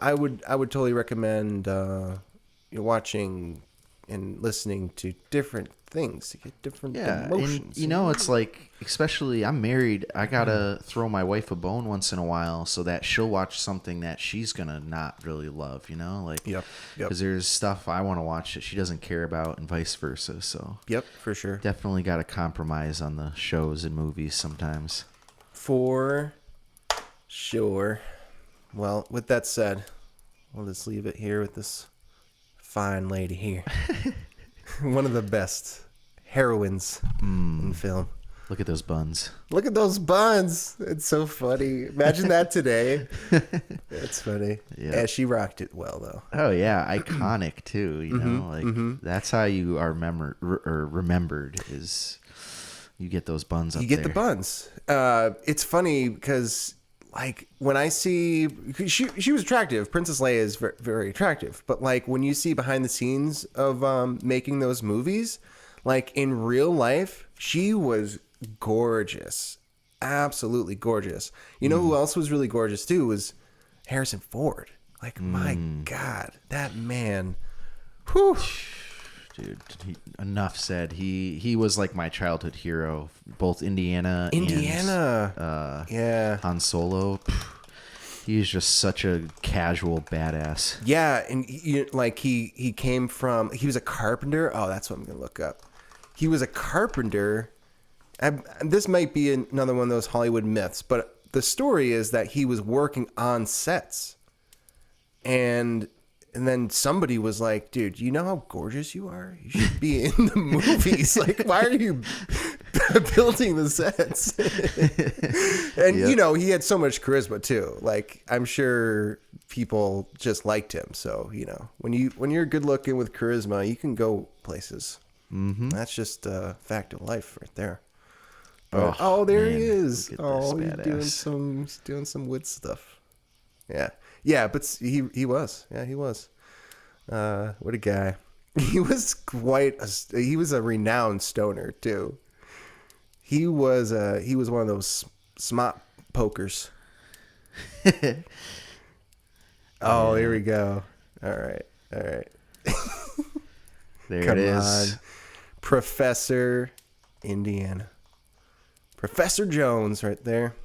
S1: I would totally recommend watching and listening to different things to get different emotions.
S2: And, it's like, especially I'm married, I gotta throw my wife a bone once in a while so that she'll watch something that she's gonna not really love, like, because there's stuff I want to watch that she doesn't care about and vice versa. So
S1: yep, for sure,
S2: definitely got to compromise on the shows and movies sometimes.
S1: For sure. Well, with that said, we'll just leave it here with this fine lady here. One of the best heroines in film.
S2: Look at those buns.
S1: Look at those buns. It's so funny. Imagine that today. It's funny. Yeah, she rocked it well, though.
S2: Oh, yeah. Iconic, too. That's how you are remembered is you get those buns up there.
S1: You get the buns. It's funny because... like when I see she was attractive. Princess Leia is very, very attractive. But like when you see behind the scenes of making those movies, like in real life, she was gorgeous, absolutely gorgeous. You know who else was really gorgeous too was Harrison Ford. Like my God, that man. Whew.
S2: Dude, enough said. He was like my childhood hero, both Indiana and Han Solo. He's just such a casual badass.
S1: Yeah, and he was a carpenter. Oh, that's what I'm gonna look up. He was a carpenter, this might be another one of those Hollywood myths, but the story is that he was working on sets, and then somebody was like, dude, you know how gorgeous you are? You should be in the movies. Like, why are you building the sets? And, you know, he had so much charisma, too. Like, I'm sure people just liked him. So, you know, when you're good looking with charisma, you can go places. Mm-hmm. That's just a fact of life right there. But, there he is. Oh, he's doing some wood stuff. Yeah. Yeah, but he was. Yeah, he was. What a guy. He was he was a renowned stoner too. He was one of those smart pokers. Oh, here we go. All right.
S2: There
S1: Come
S2: it is.
S1: on. Professor Indiana. Professor Jones right there.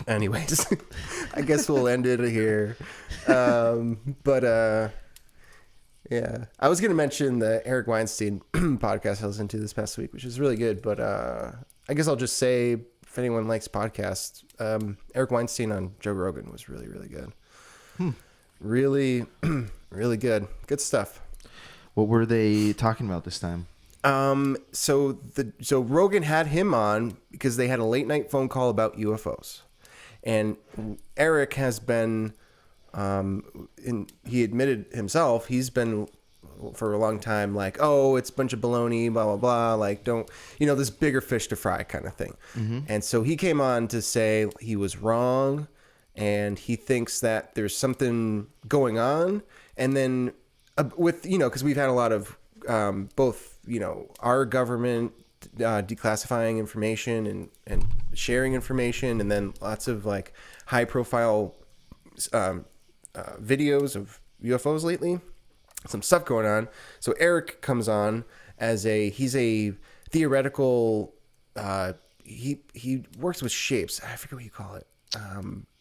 S1: Anyways, I guess we'll end it here. Yeah, I was going to mention the Eric Weinstein podcast I listened to this past week, which is really good. But I guess I'll just say, if anyone likes podcasts, Eric Weinstein on Joe Rogan was really, really good. Really, really good. Good stuff.
S2: What were they talking about this time?
S1: So Rogan had him on because they had a late night phone call about UFOs. And Eric has been, he admitted himself, he's been for a long time like, oh, it's a bunch of baloney, blah, blah, blah. Like, don't, this bigger fish to fry kind of thing. Mm-hmm. And so he came on to say he was wrong and he thinks that there's something going on. And then with, because we've had a lot of both, our government declassifying information and sharing information, and then lots of like high profile videos of UFOs lately, some stuff going on. So Eric comes on as he's a theoretical, he works with shapes. I forget what you call it.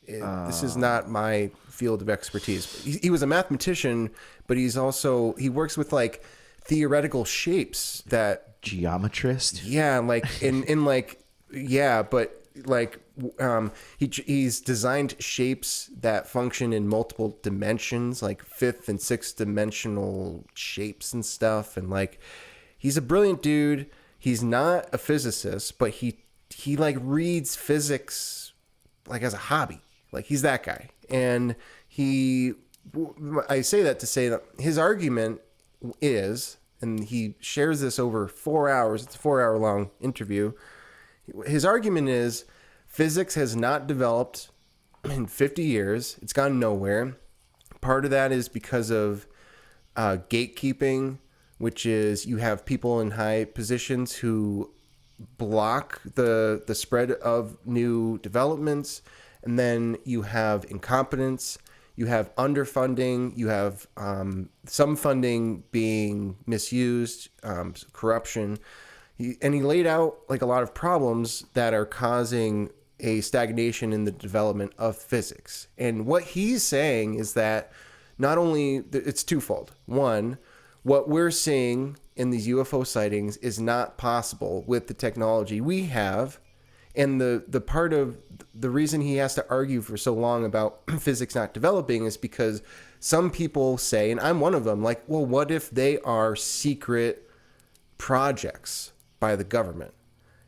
S1: This is not my field of expertise. He was a mathematician, but he works with like theoretical shapes that
S2: geometrist.
S1: Yeah, like he's designed shapes that function in multiple dimensions, like fifth and sixth dimensional shapes and stuff. And like, he's a brilliant dude. He's not a physicist, but he like reads physics like as a hobby. Like, he's that guy. And I say that to say that his argument is, and he shares this over 4 hours, it's a 4-hour long interview. His argument is physics has not developed in 50 years. It's gone nowhere. Part of that is because of gatekeeping, which is you have people in high positions who block the spread of new developments. And then you have incompetence. You have underfunding, you have some funding being misused, corruption. He laid out like a lot of problems that are causing a stagnation in the development of physics. And what he's saying is that not only, it's twofold. One, what we're seeing in these UFO sightings is not possible with the technology we have. And the part of the reason he has to argue for so long about physics not developing is because some people say, and I'm one of them, like, well, what if they are secret projects by the government?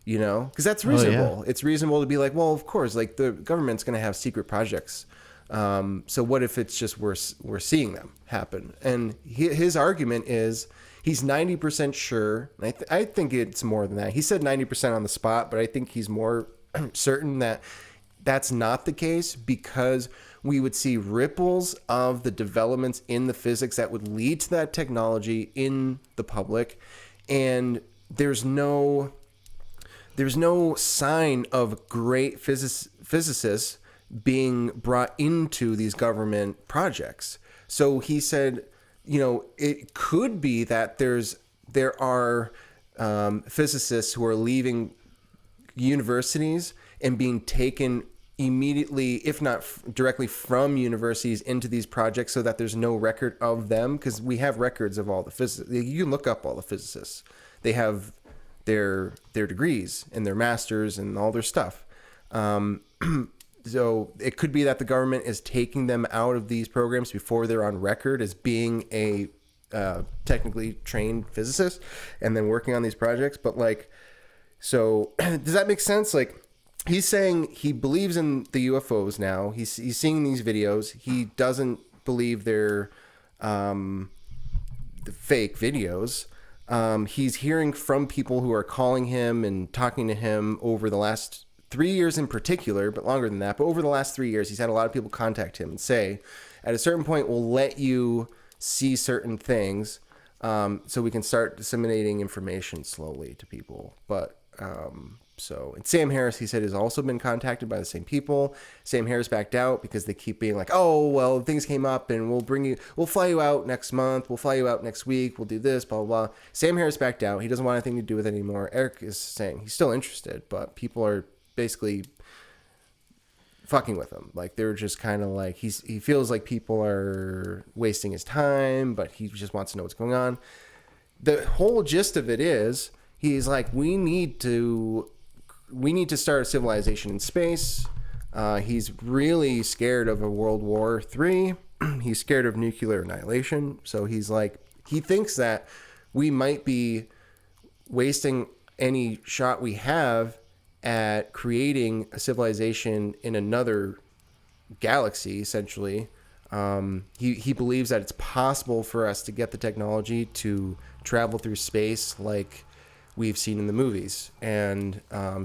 S1: Because that's reasonable. Oh, yeah. It's reasonable to be like, well, of course, like the government's going to have secret projects. So what if it's just we're seeing them happen? And his argument is, he's 90% sure. And I think it's more than that. He said 90% on the spot, but I think he's more certain that that's not the case, because we would see ripples of the developments in the physics that would lead to that technology in the public. And there's no sign of great physicists being brought into these government projects. So he said, it could be that there are physicists who are leaving universities and being taken immediately, if not directly from universities, into these projects, so that there's no record of them, because we have records of all the physicists. You can look up all the physicists. They have their degrees and their masters and all their stuff. So it could be that the government is taking them out of these programs before they're on record as being a technically trained physicist and then working on these projects. But like, so does that make sense? Like, he's saying he believes in the UFOs now. He's seeing these videos. He doesn't believe they're the fake videos. He's hearing from people who are calling him and talking to him over the last 3 years in particular, but longer than that. But over the last 3 years, he's had a lot of people contact him and say, at a certain point, we'll let you see certain things so we can start disseminating information slowly to people. But and Sam Harris, he said, has also been contacted by the same people. Sam Harris backed out because they keep being like, oh, well, things came up and we'll fly you out next month. We'll fly you out next week. We'll do this, blah, blah, blah. Sam Harris backed out. He doesn't want anything to do with it anymore. Eric is saying he's still interested, but people are basically fucking with him. Like, they're just kind of like, he feels like people are wasting his time, but he just wants to know what's going on. The whole gist of it is, he's like, we need to start a civilization in space. He's really scared of a World War III. He's scared of nuclear annihilation. So he's like, he thinks that we might be wasting any shot we have at creating a civilization in another galaxy, essentially. He believes that it's possible for us to get the technology to travel through space like we've seen in the movies. And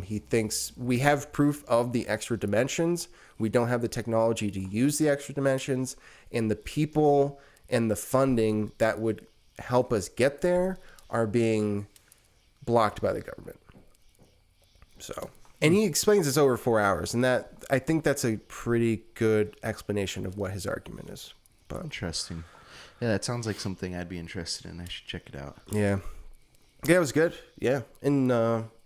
S1: he thinks we have proof of the extra dimensions. We don't have the technology to use the extra dimensions, and the people and the funding that would help us get there are being blocked by the government. So, and he explains this over 4 hours, and that, I think that's a pretty good explanation of what his argument is. But
S2: interesting. Yeah, that sounds like something I'd be interested in. I should check it out.
S1: Yeah, it was good. Yeah, and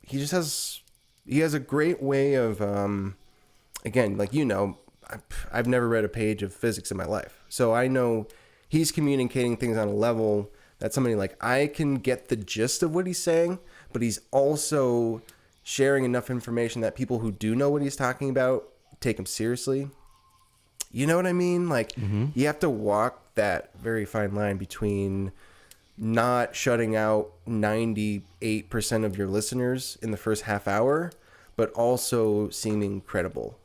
S1: he has a great way of, again, like, you know, I've never read a page of physics in my life, so I know he's communicating things on a level that somebody like I can get the gist of what he's saying, but he's also sharing enough information that people who do know what he's talking about take him seriously. You know what I mean? Like, you have to walk that very fine line between not shutting out 98% of your listeners in the first half hour, but also seeming credible.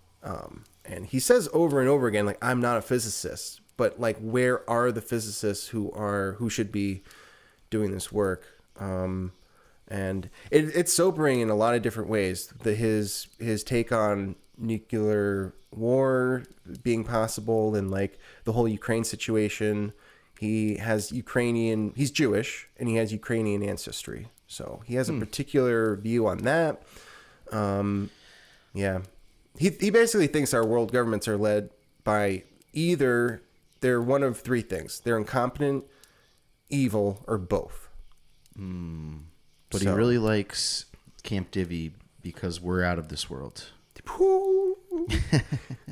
S1: And he says over and over again, like, I'm not a physicist, but like, where are the physicists who should be doing this work? And it's sobering in a lot of different ways. His take on nuclear war being possible, and like the whole Ukraine situation. He's Jewish, and he has Ukrainian ancestry. So he has a particular view on that. Yeah. He basically thinks our world governments are led by either they're one of three things. They're incompetent, evil, or both.
S2: But he really likes Camp Divvy because we're out of this world.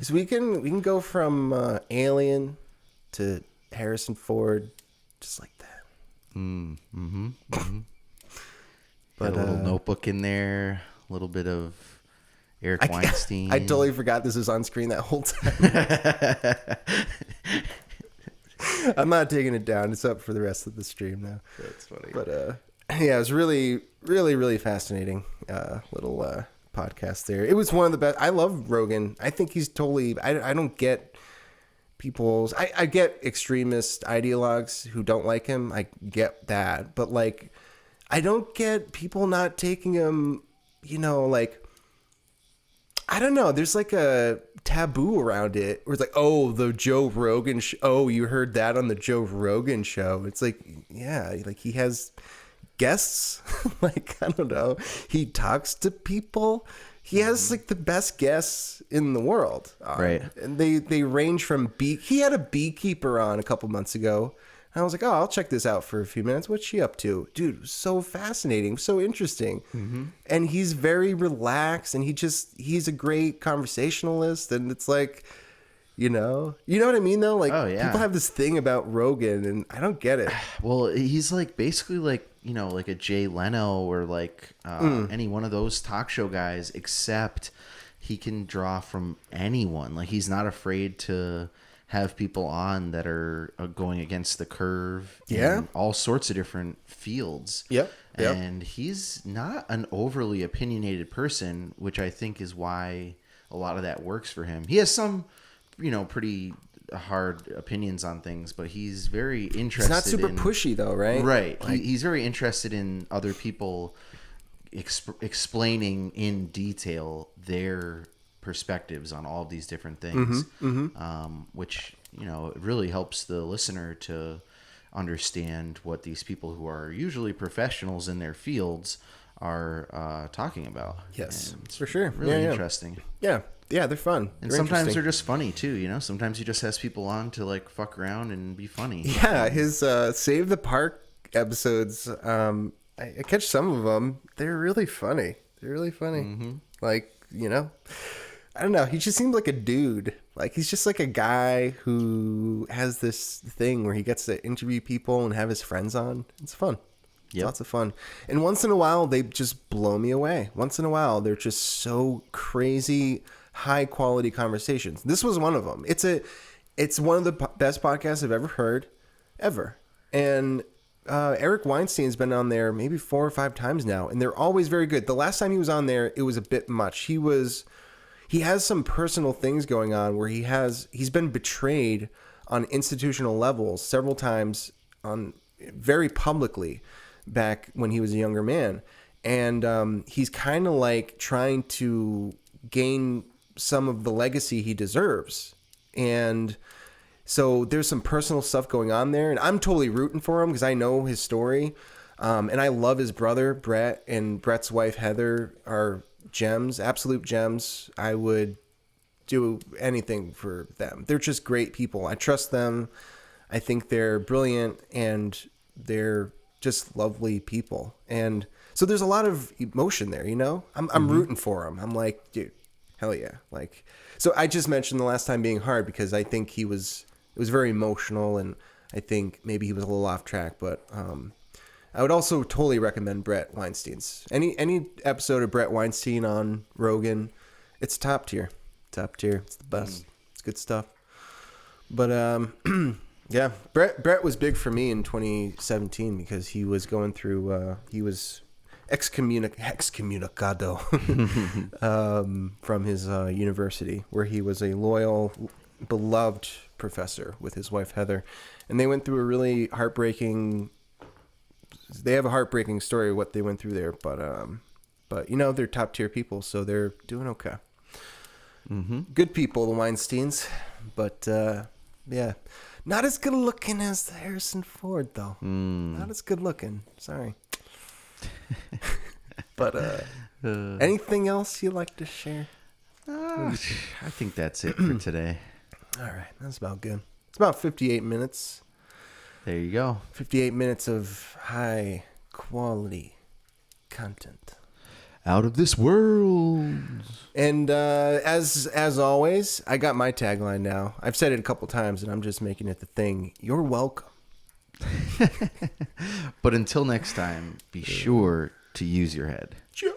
S1: So we can go from Alien to Harrison Ford just like that.
S2: But a little Notebook in there, a little bit of Eric Weinstein.
S1: I totally forgot this was on screen that whole time. I'm not taking it down. It's up for the rest of the stream now.
S2: That's funny.
S1: But yeah, it was really, really, really fascinating little podcast there. It was one of the best. I love Rogan. I think he's totally. I don't get people's. I get extremist ideologues who don't like him. I get that, but like, I don't get people not taking him. You know, like, I don't know. There's like a taboo around it where it's like, oh, the Joe Rogan oh, you heard that on the Joe Rogan show. It's like, yeah, like he has guests. Like, I don't know, he talks to people. He has like the best guests in the world,
S2: right?
S1: And they range from he had a beekeeper on a couple months ago, and I was like, oh, I'll check this out for a few minutes. What's she up to? Dude, so fascinating, so interesting. And he's very relaxed, and he's a great conversationalist. And it's like, you know what I mean though? Like, people have this thing about Rogan, and I don't get it.
S2: Well, he's like basically like like a Jay Leno or like any one of those talk show guys, except he can draw from anyone. Like he's not afraid to have people on that are going against the curve in all sorts of different fields.
S1: Yep.
S2: And he's not an overly opinionated person, which I think is why a lot of that works for him. He has some, pretty hard opinions on things, but he's very interested.
S1: He's not super pushy though, right?
S2: Right. He's very interested in other people explaining in detail their perspectives on all of these different things, which it really helps the listener to understand what these people who are usually professionals in their fields are talking about.
S1: Yes, for sure.
S2: Really interesting.
S1: Yeah, they're fun.
S2: And sometimes they're just funny too. Sometimes he just has people on to like fuck around and be funny.
S1: Yeah, his Save the Park episodes. I catch some of them. They're really funny. Like I don't know. He just seems like a dude. Like he's just like a guy who has this thing where he gets to interview people and have his friends on. It's fun. It's lots of fun. And once in a while, they just blow me away. Once in a while, they're just so crazy, high quality conversations. This was one of them. It's one of the best podcasts I've ever heard, ever. And Eric Weinstein's been on there maybe 4 or 5 times now, and they're always very good. The last time he was on there, it was a bit much. He has some personal things going on where he's been betrayed on institutional levels several times very publicly back when he was a younger man. And he's kind of like trying to gain some of the legacy he deserves. And so there's some personal stuff going on there, and I'm totally rooting for him because I know his story. And I love his brother, Brett, and Brett's wife, Heather, are gems, absolute gems. I would do anything for them. They're just great people. I trust them. I think they're brilliant, and they're just lovely people. And so there's a lot of emotion there, I'm rooting for them. I'm like, dude, hell yeah. Like, so I just mentioned the last time being hard because I think it was very emotional, and I think maybe he was a little off track, but I would also totally recommend Brett Weinstein's. Any episode of Brett Weinstein on Rogan, it's top tier. It's the best. It's good stuff. But yeah, Brett was big for me in 2017 because he was going through. He was excommunicado from his university, where he was a loyal, beloved professor with his wife Heather, and they went through a really heartbreaking. They have a heartbreaking story of what they went through there, but they're top tier people, so they're doing okay. Good people, the Weinsteins, but yeah, not as good looking as Harrison Ford though. Not as good looking. Sorry. But anything else you'd like to share?
S2: I think that's it for today.
S1: All right, that's about good. It's about 58 minutes.
S2: There you go.
S1: 58 minutes of high quality content.
S2: Out of this world.
S1: And as always, I got my tagline now. I've said it a couple times, and I'm just making it the thing. You're welcome.
S2: But until next time, be sure to use your head.
S1: Sure.